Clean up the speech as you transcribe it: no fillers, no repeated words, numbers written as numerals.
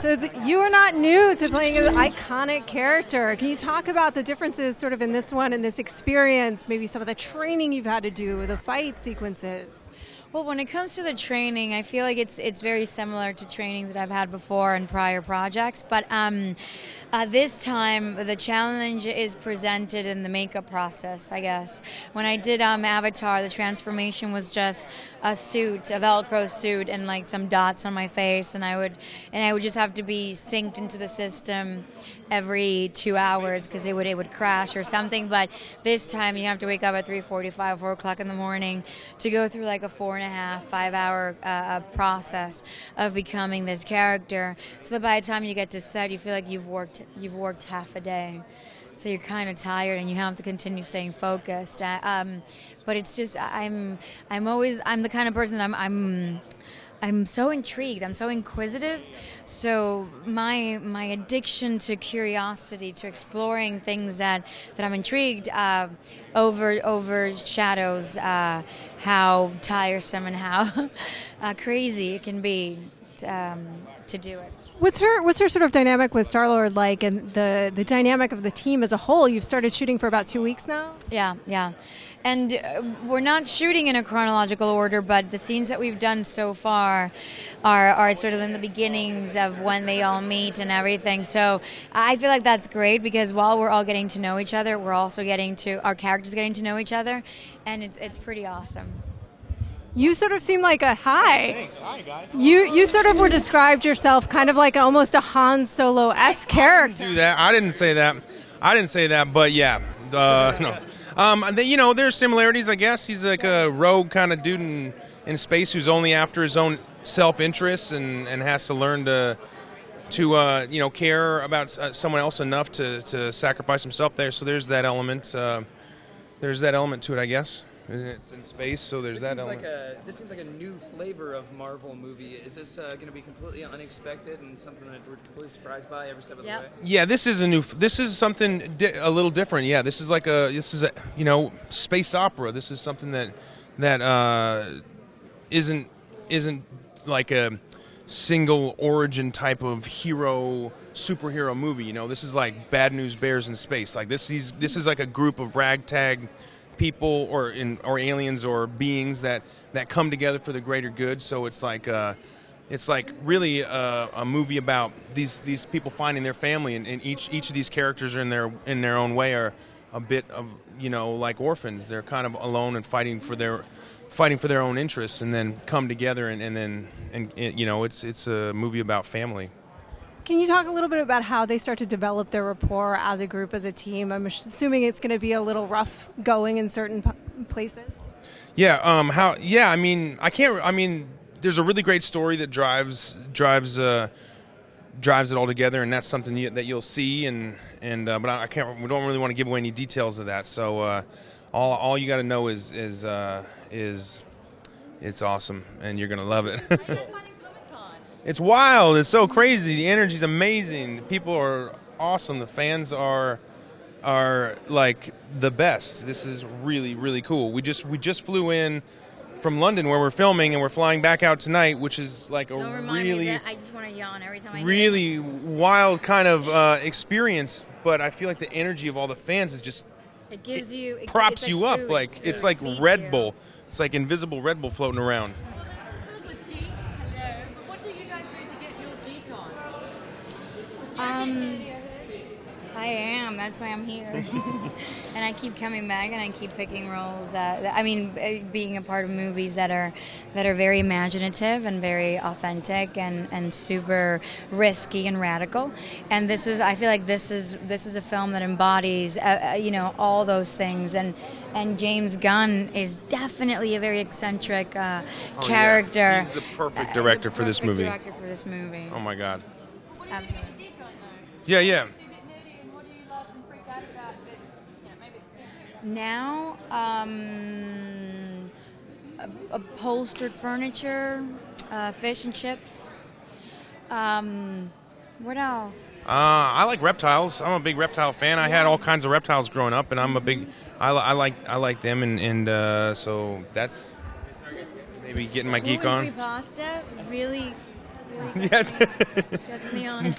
So you are not new to playing an iconic character. Can you talk about the differences sort of in this one and this experience, maybe some of the training you've had to do, the fight sequences? Well, when it comes to the training, I feel like it's very similar to trainings that I've had before in prior projects. But this time, the challenge is presented in the makeup process, I guess. When I did Avatar, the transformation was just a suit, a Velcro suit, and like some dots on my face, and I would just have to be synced into the system every 2 hours because it would crash or something. But this time, you have to wake up at 3:45, 4 o'clock in the morning to go through like a 4.5, 5 hour process of becoming this character. So that by the time you get to set, you feel like you've worked half a day. So you're kind of tired and you have to continue staying focused. But it's just I'm the kind of person I'm so intrigued. I'm so inquisitive. So my addiction to curiosity, to exploring things that I'm intrigued overshadows how tiresome and how crazy it can be to do it. What's her sort of dynamic with Star-Lord like, and the dynamic of the team as a whole? You've started shooting for about 2 weeks now? Yeah. And we're not shooting in a chronological order, but the scenes that we've done so far are sort of in the beginnings of when they all meet and everything. So I feel like that's great because while we're all getting to know each other, we're also our characters getting to know each other, and it's pretty awesome. You sort of seem like hi. Thanks. Hi, guys. You sort of were described yourself kind of like almost a Han Solo-esque character. I didn't do that. I didn't say that, but yeah. No. There's similarities, I guess. He's like a rogue kind of dude in space who's only after his own self-interests and has to learn to care about someone else enough to sacrifice himself there. So there's that element. There's that element to it, I guess. It's in space, so there's that element. This seems like a new flavor of Marvel movie. Is this going to be completely unexpected and something that we're completely surprised by every step of the way? Yeah, this is something a little different. Yeah, this is a space opera. This is something that isn't like a single origin type of superhero movie. This is like Bad News Bears in space. Like this is like a group of ragtag people or aliens or beings that come together for the greater good. So it's like really a movie about these people finding their family, and each of these characters are in their own way are a bit of like orphans. They're kind of alone and fighting for their own interests, and then come together and it's a movie about family. Can you talk a little bit about how they start to develop their rapport as a group, as a team? I'm assuming it's going to be a little rough going in certain places. Yeah. There's a really great story that drives it all together, and that's something that you'll see. But I can't. We don't really want to give away any details of that. So all you got to know is it's awesome, and you're going to love it. It's wild. It's so crazy. The energy's amazing. People are awesome. The fans are like the best. This is really, really cool. We just flew in from London where we're filming, and we're flying back out tonight, which is like a really I just want to yawn every time I really wild kind of experience. But I feel like the energy of all the fans is just it props you up. It's like Red Bull. It's like invisible Red Bull floating around. I am. That's why I'm here. And I keep coming back, and I keep picking roles. Being a part of movies that are very imaginative and very authentic and super risky and radical. And I feel like this is a film that embodies all those things. And James Gunn is definitely a very eccentric character. Yeah. He's the perfect director for this movie. Oh my God. Absolutely. Yeah. Now, upholstered furniture, fish and chips. What else? I like reptiles. I'm a big reptile fan. I had all kinds of reptiles growing up, and I'm a big. I like them, and so that's maybe getting my geek on. Gluten-free pasta, really really Yes. gets me on.